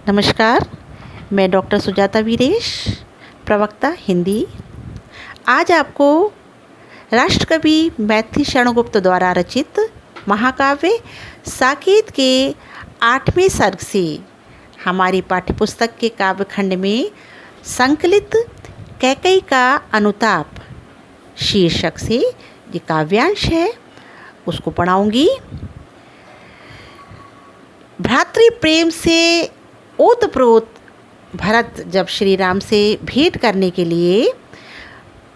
नमस्कार, मैं डॉक्टर सुजाता वीरेश, प्रवक्ता हिंदी। आज आपको राष्ट्रकवि मैथिली शरण गुप्त द्वारा रचित महाकाव्य साकेत के 8वें सर्ग से हमारी पाठ्यपुस्तक के काव्यखंड में संकलित कैकेयी का अनुताप शीर्षक से ये काव्यांश है, उसको पढ़ाऊंगी। भ्रातृ प्रेम से ओतप्रोत भरत जब श्री राम से भेंट करने के लिए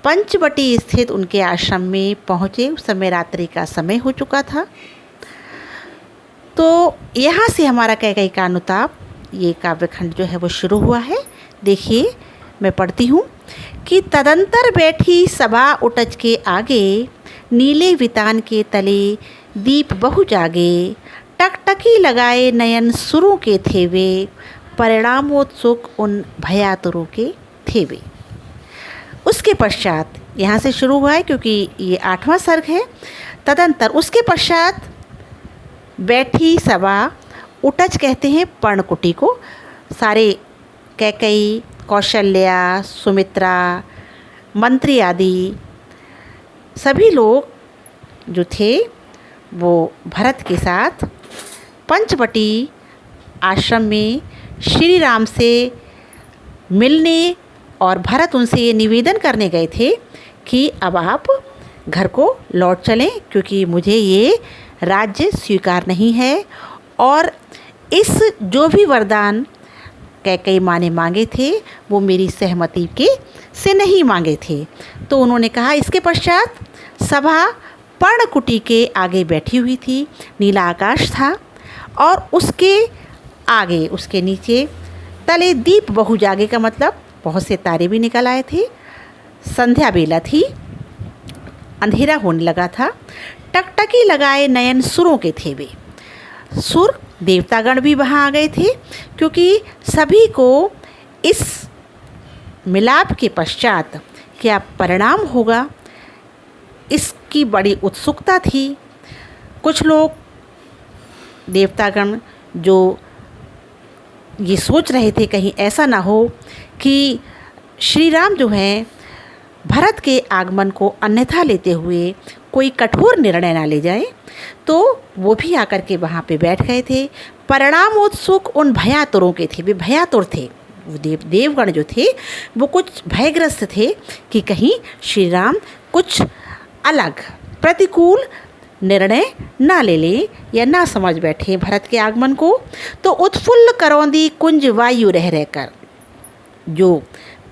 पंचवटी स्थित उनके आश्रम में पहुँचे, उस समय रात्रि का समय हो चुका था। तो यहाँ से हमारा कैकेयी का अनुताप ये काव्यखंड जो है वो शुरू हुआ है। देखिए, मैं पढ़ती हूँ कि तदंतर बैठी सभा उटज के आगे, नीले वितान के तले दीप बहु जागे, टकटकी लगाए नयन सुरों के थे वे, परिणामोत्सुक उन भयातुरों के थे वे। उसके पश्चात यहाँ से शुरू हुआ है क्योंकि ये 8वां सर्ग है। तदंतर उसके पश्चात बैठी सभा, उटज कहते हैं पर्णकुटी को। सारे कैकेयी, कौशल्या, सुमित्रा, मंत्री आदि सभी लोग जो थे वो भरत के साथ पंचवटी आश्रम में श्री राम से मिलने और भरत उनसे ये निवेदन करने गए थे कि अब आप घर को लौट चलें, क्योंकि मुझे ये राज्य स्वीकार नहीं है। और इस जो भी वरदान कैकेयी माँ ने मांगे थे वो मेरी सहमति के से नहीं मांगे थे। तो उन्होंने कहा। इसके पश्चात सभा पर्णकुटी के आगे बैठी हुई थी। नीला आकाश था और उसके आगे, उसके नीचे तले दीप बहु जागे का मतलब बहुत से तारे भी निकल आए थे। संध्या बेला थी, अंधेरा होने लगा था। टकटकी लगाए नयन सुरों के थे वे। सुर देवतागण भी वहाँ आ गए थे, क्योंकि सभी को इस मिलाप के पश्चात क्या परिणाम होगा इसकी बड़ी उत्सुकता थी। कुछ लोग देवतागण जो ये सोच रहे थे कहीं ऐसा ना हो कि श्री राम जो हैं भरत के आगमन को अन्यथा लेते हुए कोई कठोर निर्णय ना ले जाए, तो वो भी आकर के वहाँ पे बैठ गए थे। परिणामोत्सुक उन भयातुरों के थे, वे भयातुर थे। वो देवगण जो थे वो कुछ भयग्रस्त थे कि कहीं श्री राम कुछ अलग प्रतिकूल निर्णय ना ले लें या ना समझ बैठे भरत के आगमन को। तो उत्फुल्ल करौंदी कुंज वायु रह रहकर, जो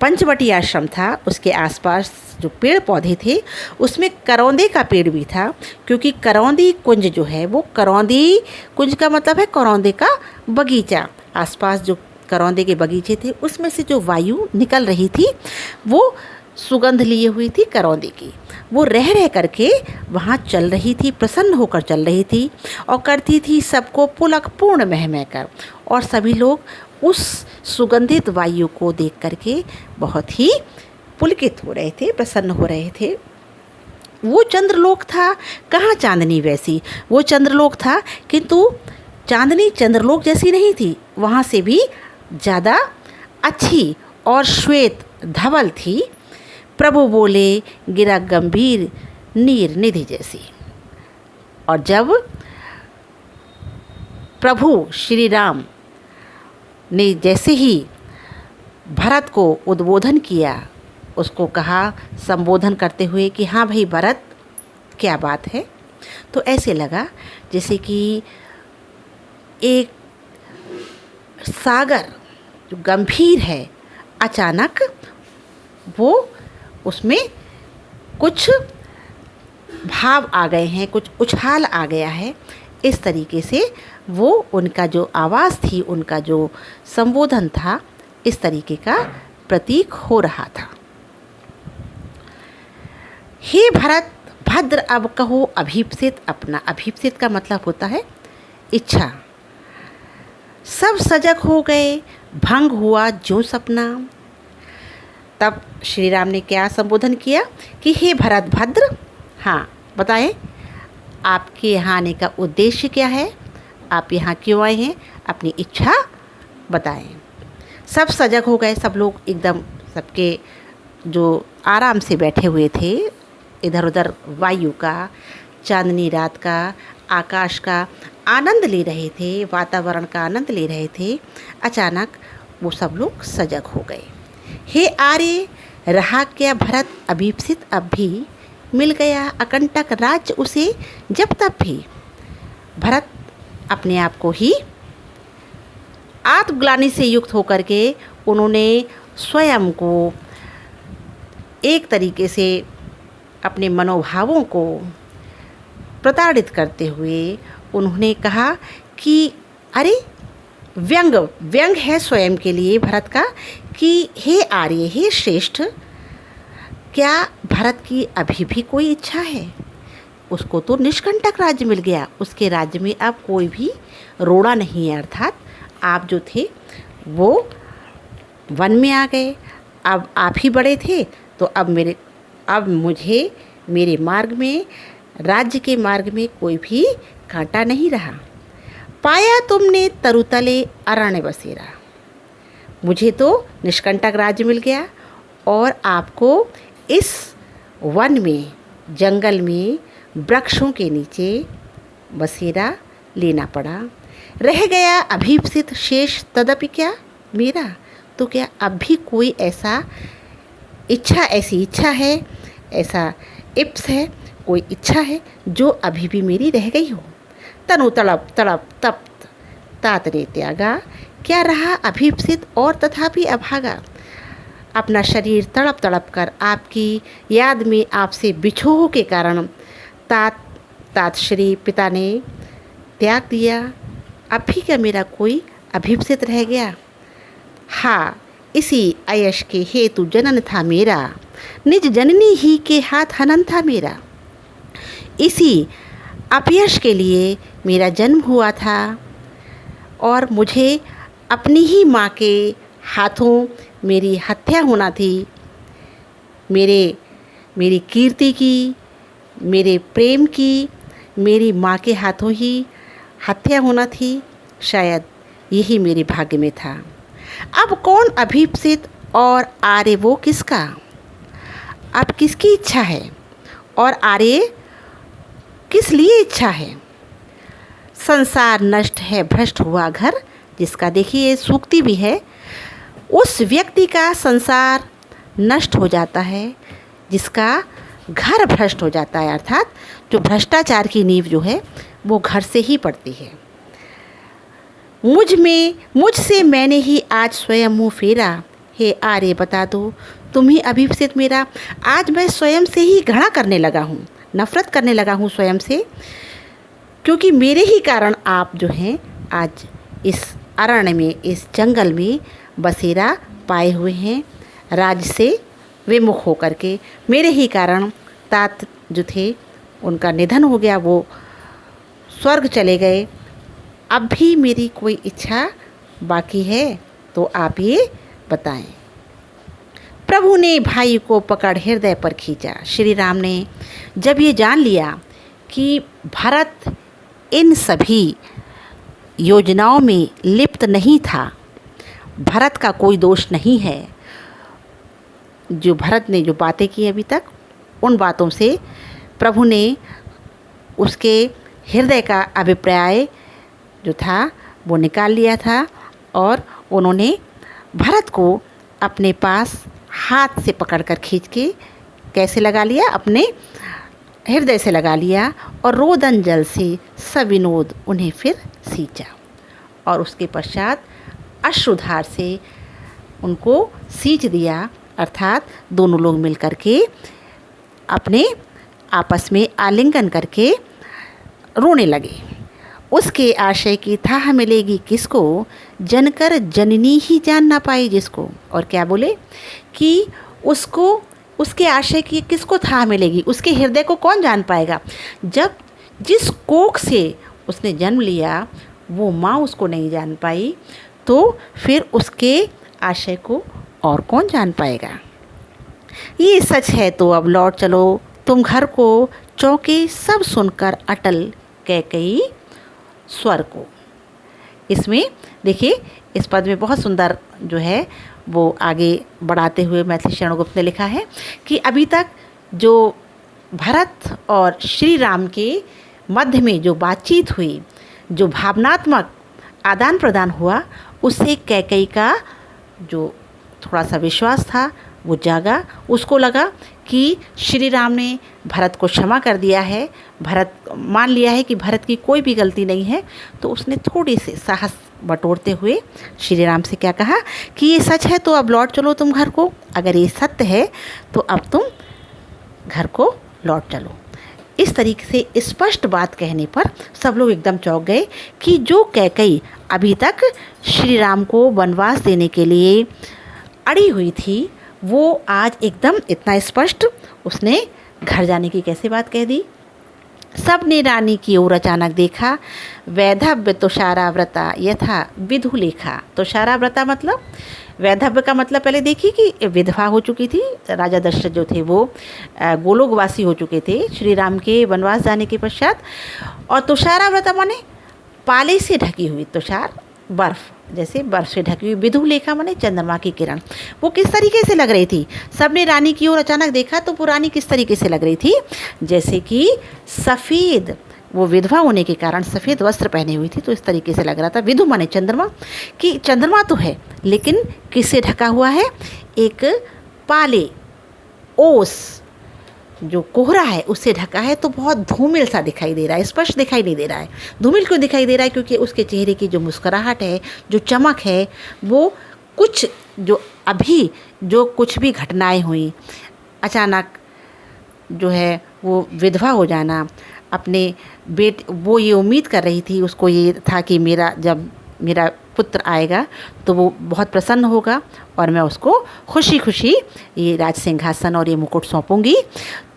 पंचवटी आश्रम था उसके आसपास जो पेड़ पौधे थे उसमें करौंदे का पेड़ भी था, क्योंकि करौंदी कुंज जो है वो, करौंदी कुंज का मतलब है करौंदे का बगीचा। आसपास जो करौंदे के बगीचे थे उसमें से जो वायु निकल रही थी वो सुगंध लिए हुई थी करौंदे की। वो रह रह करके वहाँ चल रही थी, प्रसन्न होकर चल रही थी और करती थी सबको पुलक पूर्ण मह कर। और सभी लोग उस सुगंधित वायु को देख करके बहुत ही पुलकित हो रहे थे, प्रसन्न हो रहे थे। वो चंद्रलोक था, कहाँ चांदनी वैसी। वो चंद्रलोक था किंतु चांदनी चंद्रलोक जैसी नहीं थी, वहाँ से भी ज़्यादा अच्छी और श्वेत धवल थी। प्रभु बोले गिरा गंभीर नीर निधि जैसी। और जब प्रभु श्री राम ने जैसे ही भरत को उद्बोधन किया, उसको कहा संबोधन करते हुए कि हाँ भाई भरत, क्या बात है, तो ऐसे लगा जैसे कि एक सागर जो गंभीर है, अचानक वो उसमें कुछ भाव आ गए हैं, कुछ उछाल आ गया है। इस तरीके से वो उनका जो आवाज़ थी, उनका जो संबोधन था, इस तरीके का प्रतीक हो रहा था। हे भरत भद्र अब कहो अभीप्सित अपना। अभीप्सित का मतलब होता है इच्छा। सब सजग हो गए, भंग हुआ जो सपना। तब श्री राम ने क्या संबोधन किया कि हे भरत भद्र, हाँ बताएं आपके यहाँ आने का उद्देश्य क्या है, आप यहाँ क्यों आए हैं, अपनी इच्छा बताएं। सब सजग हो गए, सब लोग एकदम, सबके जो आराम से बैठे हुए थे, इधर उधर वायु का, चांदनी रात का, आकाश का आनंद ले रहे थे, वातावरण का आनंद ले रहे थे। अचानक वो सब लोग सजग हो गए। हे आर्य, रहा क्या भरत अभीप्सित अब भी, मिल गया अकंटक राज्य उसे जब तब भी। भरत अपने आप को ही आत्मग्लानि से युक्त होकर के उन्होंने स्वयं को एक तरीके से अपने मनोभावों को प्रताड़ित करते हुए उन्होंने कहा कि अरे, व्यंग है स्वयं के लिए भरत का कि हे आर्य, हे श्रेष्ठ, क्या भरत की अभी भी कोई इच्छा है? उसको तो निष्कंटक राज्य मिल गया, उसके राज्य में अब कोई भी रोड़ा नहीं है। अर्थात आप जो थे वो वन में आ गए, अब आप ही बड़े थे, तो अब मुझे मेरे मार्ग में, राज्य के मार्ग में कोई भी कांटा नहीं रहा। पाया तुमने तरुतले अरण्य बसेरा, मुझे तो निष्कंटक राज्य मिल गया और आपको इस वन में, जंगल में, वृक्षों के नीचे बसेरा लेना पड़ा। रह गया अभीप्सित शेष तदपि क्या मेरा, तो क्या अब भी कोई ऐसी इच्छा है, ऐसा इप्स है, कोई इच्छा है जो अभी भी मेरी रह गई हो। तनु तड़प तड़प तप्त तात ने त्यागा, क्या रहा अभीप्सित और तथापि अभागा। अपना शरीर तड़प तड़प कर आपकी याद में आपसे बिछोह के कारण तात श्री पिता ने त्याग दिया। अब भी क्या मेरा कोई अभीप्सित रह गया। हाँ, इसी अयश के हेतु जनन था मेरा, निज जननी ही के हाथ हनन था मेरा। इसी अपयश के लिए मेरा जन्म हुआ था और मुझे अपनी ही माँ के हाथों मेरी हत्या होना थी। मेरी कीर्ति की, मेरे प्रेम की, मेरी माँ के हाथों ही हत्या होना थी। शायद यही मेरे भाग्य में था। अब कौन अभीप्सित और आर्य वो किसका? अब किसकी इच्छा है और आर्य किस लिए इच्छा है? संसार नष्ट है, भ्रष्ट हुआ घर, जिसका देखिए सूक्ति भी है, उस व्यक्ति का संसार नष्ट हो जाता है जिसका घर भ्रष्ट हो जाता है। अर्थात जो भ्रष्टाचार की नींव जो है वो घर से ही पड़ती है। मुझसे मैंने ही आज स्वयं मुँह फेरा, हे आर्य बता दो तुम ही अभीप्सित मेरा। आज मैं स्वयं से ही घृणा करने लगा हूँ, नफ़रत करने लगा हूँ स्वयं से, क्योंकि मेरे ही कारण आप जो हैं आज इस अरण्य में, इस जंगल में बसेरा पाए हुए हैं। राज्य से विमुख होकर के मेरे ही कारण तात जो थे उनका निधन हो गया, वो स्वर्ग चले गए। अब भी मेरी कोई इच्छा बाकी है तो आप ये बताएं। प्रभु ने भाई को पकड़ हृदय पर खींचा। श्री राम ने जब ये जान लिया कि भरत इन सभी योजनाओं में लिप्त नहीं था, भरत का कोई दोष नहीं है, जो भरत ने जो बातें की अभी तक, उन बातों से प्रभु ने उसके हृदय का अभिप्राय जो था वो निकाल लिया था और उन्होंने भरत को अपने पास हाथ से पकड़कर खींच के कैसे लगा लिया, अपने हृदय से लगा लिया और रोदन जल से सविनोद उन्हें फिर सींचा और उसके पश्चात अश्रुधार से उनको सींच दिया। अर्थात दोनों लोग मिलकर के अपने आपस में आलिंगन करके रोने लगे। उसके आशय की थाह मिलेगी किसको, जनकर जननी ही जान ना पाई जिसको। और क्या बोले कि उसको, उसके आशय की किसको थाह मिलेगी, उसके हृदय को कौन जान पाएगा। जब जिस कोख से उसने जन्म लिया वो माँ उसको नहीं जान पाई, तो फिर उसके आशय को और कौन जान पाएगा। ये सच है तो अब लौट चलो तुम घर को, चौके सब सुनकर अटल कैकई स्वर को। इसमें देखिए इस पद में बहुत सुंदर जो है वो आगे बढ़ाते हुए मैथिली शरण गुप्त ने लिखा है कि अभी तक जो भरत और श्री राम के मध्य में जो बातचीत हुई, जो भावनात्मक आदान प्रदान हुआ, उससे कैकेयी का जो थोड़ा सा विश्वास था वो जागा। उसको लगा कि श्री राम ने भरत को क्षमा कर दिया है, भरत मान लिया है कि भरत की कोई भी गलती नहीं है। तो उसने थोड़ी सी साहस बटोरते हुए श्री राम से क्या कहा कि ये सच है तो अब लौट चलो तुम घर को, अगर ये सत्य है तो अब तुम घर को लौट चलो। इस तरीके से स्पष्ट बात कहने पर सब लोग एकदम चौंक गए कि जो कैकेयी अभी तक श्री राम को वनवास देने के लिए अड़ी हुई थी, वो आज एकदम इतना स्पष्ट उसने घर जाने की कैसे बात कह दी। सबने रानी की ओर अचानक देखा, वैधव्य तुषाराव्रता यथा विधु लेखा। तुषाराव्रता मतलब, वैधव्य का मतलब पहले देखिए कि विधवा हो चुकी थी, राजा दशरथ जो थे वो गोलोकवासी हो चुके थे श्री राम के वनवास जाने के पश्चात। और तुषाराव्रता माने पाले से ढकी हुई, तुषार बर्फ़, जैसे बर्फ़ से ढकी हुई, विधु लेखा माने चंद्रमा की किरण। वो किस तरीके से लग रही थी, सबने रानी की ओर अचानक देखा तो वो रानी किस तरीके से लग रही थी, जैसे कि सफ़ेद, वो विधवा होने के कारण सफ़ेद वस्त्र पहने हुई थी, तो इस तरीके से लग रहा था। विधु माने चंद्रमा, कि चंद्रमा तो है लेकिन किससे ढका हुआ है, एक पाले, ओस, जो कोहरा है उससे ढका है, तो बहुत धूमिल सा दिखाई दे रहा है, स्पष्ट दिखाई नहीं दे रहा है। धूमिल क्यों दिखाई दे रहा है, क्योंकि उसके चेहरे की जो मुस्कुराहट है, जो चमक है, वो कुछ जो अभी जो कुछ भी घटनाएं हुई, अचानक जो है वो विधवा हो जाना, अपने वो ये उम्मीद कर रही थी, उसको ये था कि जब मेरा पुत्र आएगा तो वो बहुत प्रसन्न होगा और मैं उसको खुशी खुशी ये राज सिंहासन और ये मुकुट सौंपूंगी,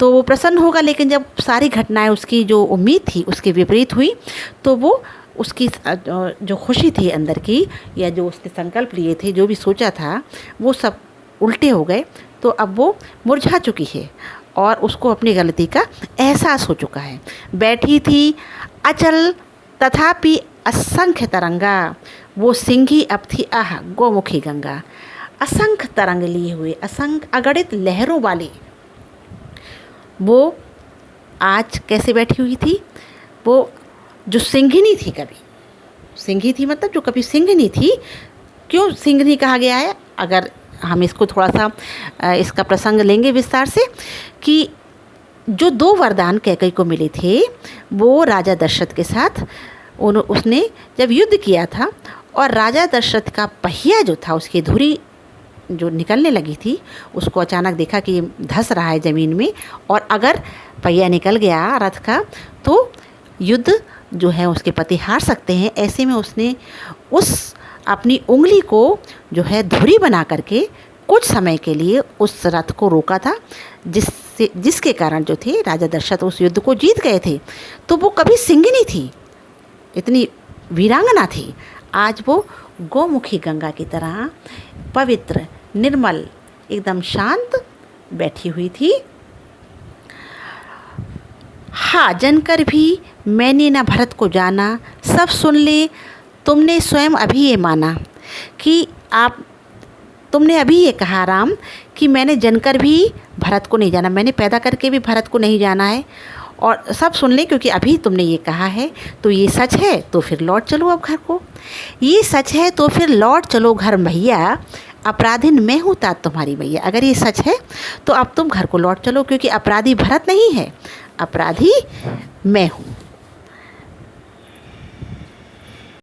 तो वो प्रसन्न होगा। लेकिन जब सारी घटनाएं उसकी जो उम्मीद थी उसके विपरीत हुई, तो वो उसकी जो खुशी थी अंदर की, या जो उसने संकल्प लिए थे, जो भी सोचा था, वो सब उल्टे हो गए। तो अब वो मुरझा चुकी है और उसको अपनी गलती का एहसास हो चुका है। बैठी थी अचल तथापि असंख्य तरंगा, वो सिंघी अब थी आह गोमुखी गंगा। असंख्य तरंग लिए हुए, असंख्य अगणित लहरों वाली वो आज कैसे बैठी हुई थी, वो जो सिंघिनी थी, कभी सिंघी थी मतलब जो कभी सिंघनी थी। क्यों सिंघनी कहा गया है, अगर हम इसको थोड़ा सा इसका प्रसंग लेंगे विस्तार से, कि जो 2 वरदान कैकेयी को मिले थे वो राजा दशरथ के साथ उसने जब युद्ध किया था, और राजा दशरथ का पहिया जो था, उसकी धुरी जो निकलने लगी थी, उसको अचानक देखा कि धंस रहा है ज़मीन में, और अगर पहिया निकल गया रथ का तो युद्ध जो है उसके पति हार सकते हैं। ऐसे में उसने उस अपनी उंगली को जो है धुरी बना करके कुछ समय के लिए उस रथ को रोका था, जिसके कारण जो थे राजा दशरथ उस युद्ध को जीत गए थे। तो वो कभी सिंघनी थी, इतनी वीरांगना थी, आज वो गोमुखी गंगा की तरह पवित्र, निर्मल, एकदम शांत बैठी हुई थी। हाँ जनकर भी मैंने न भरत को जाना, सब सुन ले तुमने स्वयं अभी ये माना, कि तुमने अभी ये कहा राम कि मैंने जनकर भी भरत को नहीं जाना, मैंने पैदा करके भी भरत को नहीं जाना है, और सब सुन लें क्योंकि अभी तुमने ये कहा है। तो ये सच है तो फिर लौट चलो अब घर को, ये सच है तो फिर लौट चलो घर भैया, अपराधीन मैं हूँ तात तुम्हारी मैया। अगर ये सच है तो अब तुम घर को लौट चलो, क्योंकि अपराधी भरत नहीं है, अपराधी मैं हूँ।